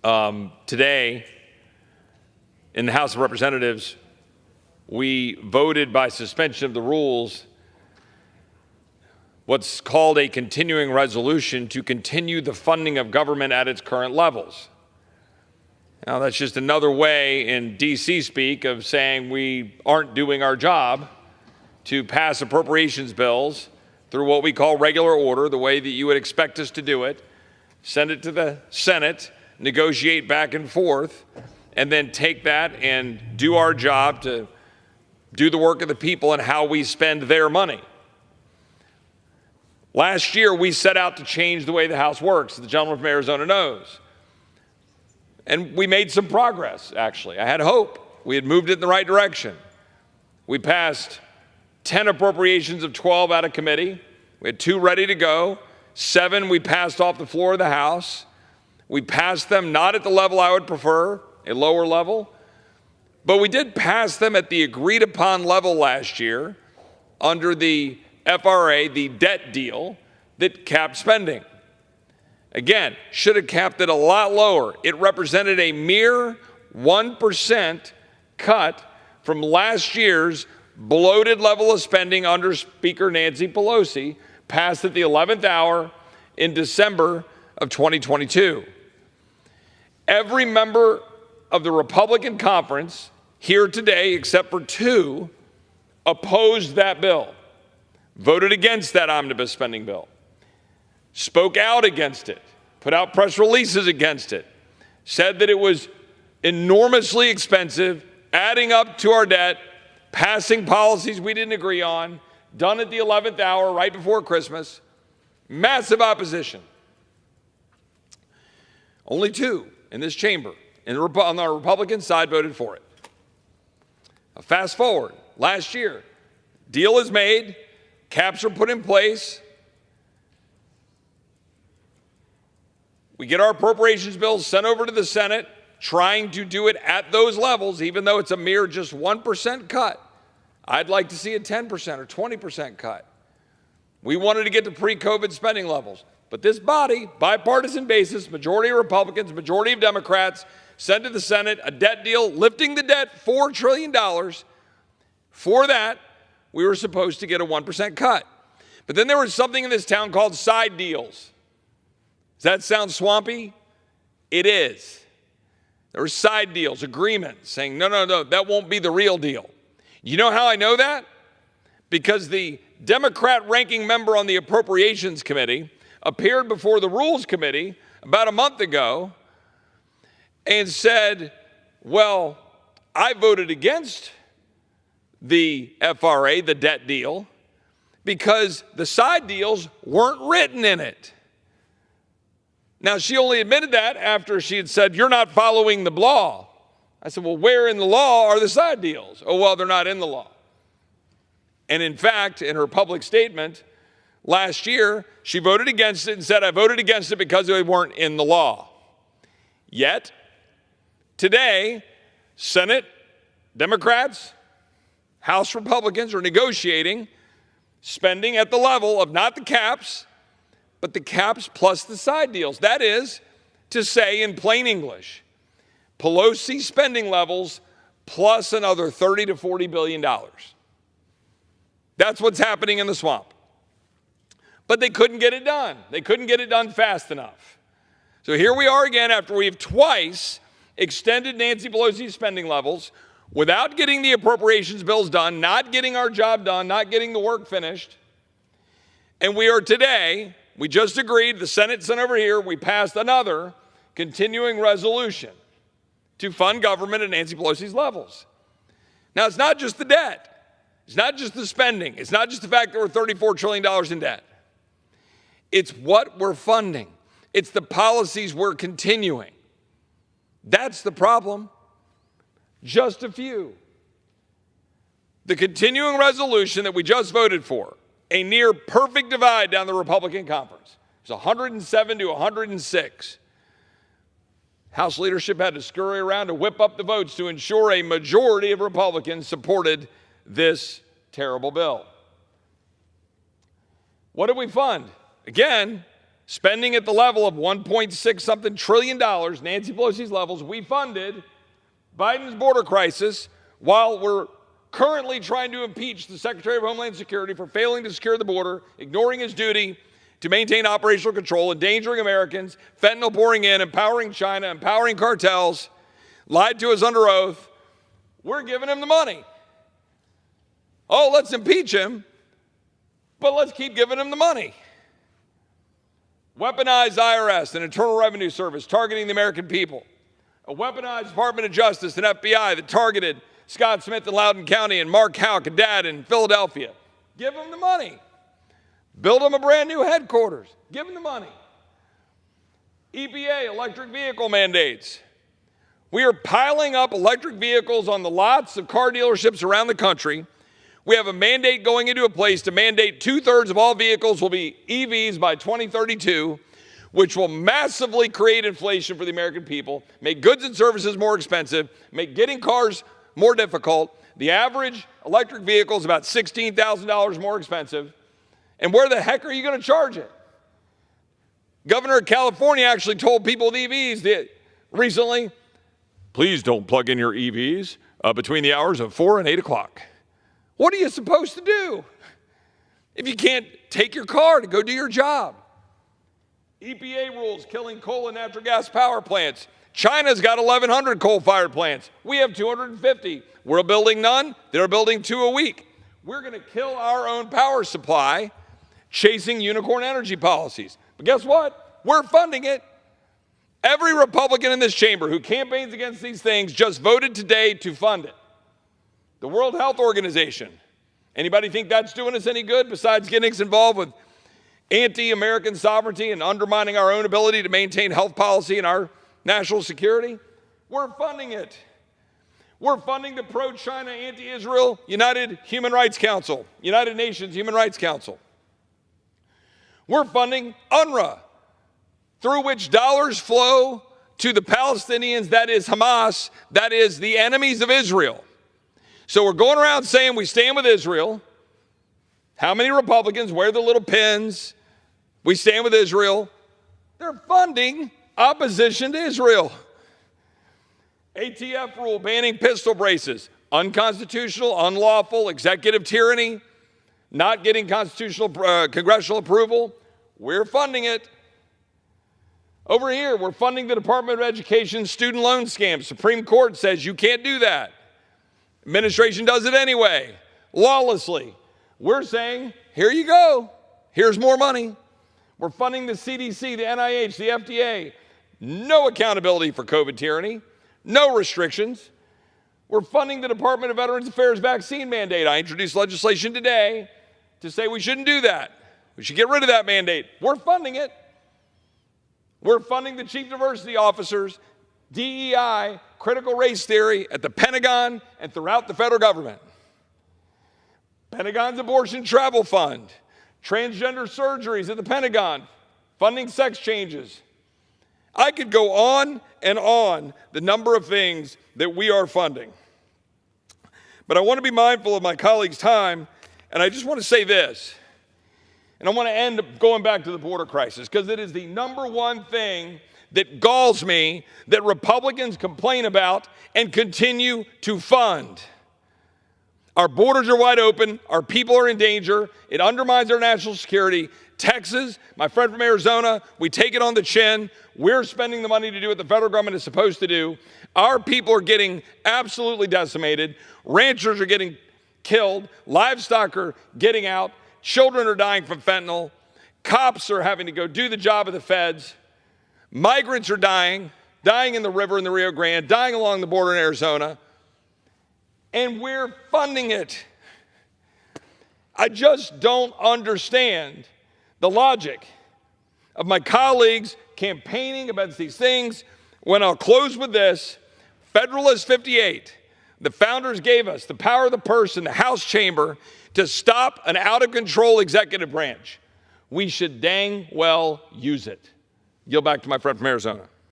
Today, in the House of Representatives, we voted by suspension of the rules what's called a continuing resolution to continue the funding of government at its current levels. Now, that's just another way in D.C. speak of saying we aren't doing our job to pass appropriations bills through what we call regular order, the way that you would expect us to do it, send it to the Senate, negotiate back and forth, and then take that and do our job to do the work of the people and how we spend their money. Last year, we set out to change the way the House works. The gentleman from Arizona knows. And we made some progress, actually. I had hope. We had moved it in the right direction. We passed 10 appropriations of 12 out of committee. We had 2 ready to go. 7 we passed off the floor of the House. We passed them not at the level I would prefer, a lower level, but we did pass them at the agreed upon level last year under the FRA, the debt deal that capped spending. Again, should have capped it a lot lower. It represented a mere 1% cut from last year's bloated level of spending under Speaker Nancy Pelosi, passed at the 11th hour in December of 2022. Every member of the Republican conference here today, except for 2, opposed that bill, voted against that omnibus spending bill, spoke out against it, put out press releases against it, said that it was enormously expensive, adding up to our debt, passing policies we didn't agree on, done at the 11th hour right before Christmas. Massive opposition. Only 2 in this chamber on the Republican side voted for it. Fast forward, last year, deal is made, caps are put in place. We get our appropriations bills sent over to the Senate, trying to do it at those levels, even though it's a mere just 1% cut. I'd like to see a 10% or 20% cut. We wanted to get to pre-COVID spending levels. But this body, bipartisan basis, majority of Republicans, majority of Democrats, sent to the Senate a debt deal lifting the debt $4 trillion. For that, we were supposed to get a 1% cut. But then there was something in this town called side deals. Does that sound swampy? It is. There were side deals, agreements, saying, no, that won't be the real deal. You know how I know that? Because the Democrat ranking member on the Appropriations Committee appeared before the Rules Committee about a month ago and said, well, I voted against the FRA, the debt deal, because the side deals weren't written in it. Now, she only admitted that after she had said, you're not following the law. I said, well, where in the law are the side deals? Oh, well, they're not in the law. And in fact, in her public statement last year, she voted against it and said, I voted against it because they weren't in the law. Yet, today, Senate Democrats, House Republicans are negotiating spending at the level of not the caps, but the caps plus the side deals. That is to say, in plain English, Pelosi spending levels plus another $30 to $40 billion. That's what's happening in the swamp. But they couldn't get it done. They couldn't get it done fast enough. So here we are again after we've twice extended Nancy Pelosi's spending levels without getting the appropriations bills done, not getting our job done, not getting the work finished. And we are today, we just agreed, the Senate sent over here, we passed another continuing resolution to fund government at Nancy Pelosi's levels. Now, it's not just the debt. It's not just the spending. It's not just the fact that we're $34 trillion in debt. It's what we're funding. It's the policies we're continuing. That's the problem. Just a few. The continuing resolution that we just voted for, a near perfect divide down the Republican conference. It's 107 to 106. House leadership had to scurry around to whip up the votes to ensure a majority of Republicans supported this terrible bill. What did we fund? Again, spending at the level of 1.6 something trillion dollars, Nancy Pelosi's levels, we funded Biden's border crisis while we're currently trying to impeach the Secretary of Homeland Security for failing to secure the border, ignoring his duty to maintain operational control, endangering Americans, fentanyl pouring in, empowering China, empowering cartels, lied to us under oath. We're giving him the money. Oh, let's impeach him, but let's keep giving him the money. Weaponized IRS and Internal Revenue Service targeting the American people. A weaponized Department of Justice and FBI that targeted Scott Smith in Loudoun County and Mark Houck and Dad in Philadelphia. Give them the money. Build them a brand new headquarters. Give them the money. EPA, electric vehicle mandates. We are piling up electric vehicles on the lots of car dealerships around the country. We have a mandate going into a place to mandate 2/3 of all vehicles will be EVs by 2032, which will massively create inflation for the American people, make goods and services more expensive, make getting cars more difficult. The average electric vehicle is about $16,000 more expensive. And where the heck are you going to charge it? Governor of California actually told people with EVs that recently, please don't plug in your EVs between the hours of 4 and 8 o'clock. What are you supposed to do if you can't take your car to go do your job? EPA rules killing coal and natural gas power plants. China's got 1,100 coal-fired plants. We have 250. We're building none. They're building 2 a week. We're going to kill our own power supply chasing unicorn energy policies. But guess what? We're funding it. Every Republican in this chamber who campaigns against these things just voted today to fund it. The World Health Organization. Anybody think that's doing us any good besides getting us involved with anti-American sovereignty and undermining our own ability to maintain health policy and our national security? We're funding it. We're funding the pro-China, anti-Israel United Human Rights Council, United Nations Human Rights Council. We're funding UNRWA, through which dollars flow to the Palestinians, that is Hamas, that is the enemies of Israel. So we're going around saying we stand with Israel. How many Republicans wear the little pins? We stand with Israel. They're funding opposition to Israel. ATF rule banning pistol braces. Unconstitutional, unlawful, executive tyranny. Not getting constitutional, congressional approval. We're funding it. Over here, we're funding the Department of Education student loan scam. Supreme Court says you can't do that. Administration does it anyway, lawlessly. We're saying, here you go. Here's more money. We're funding the CDC, the NIH, the FDA. No accountability for COVID tyranny. No restrictions. We're funding the Department of Veterans Affairs vaccine mandate. I introduced legislation today to say we shouldn't do that. We should get rid of that mandate. We're funding it. We're funding the chief diversity officers, DEI, critical race theory at the Pentagon and throughout the federal government. Pentagon's abortion travel fund, transgender surgeries at the Pentagon, funding sex changes. I could go on and on the number of things that we are funding. But I want to be mindful of my colleagues' time, and I just want to say this. And I want to end going back to the border crisis, because it is the number one thing that galls me that Republicans complain about and continue to fund. Our borders are wide open. Our people are in danger. It undermines our national security. Texas, my friend from Arizona, we take it on the chin. We're spending the money to do what the federal government is supposed to do. Our people are getting absolutely decimated. Ranchers are getting killed. Livestock are getting out. Children are dying from fentanyl. Cops are having to go do the job of the feds. Migrants are dying in the river in the Rio Grande, dying along the border in Arizona. And we're funding it. I just don't understand the logic of my colleagues campaigning against these things when I'll close with this. Federalist 58, the founders gave us the power of the purse in the House chamber to stop an out-of-control executive branch. We should dang well use it. Yield back to my friend from Arizona.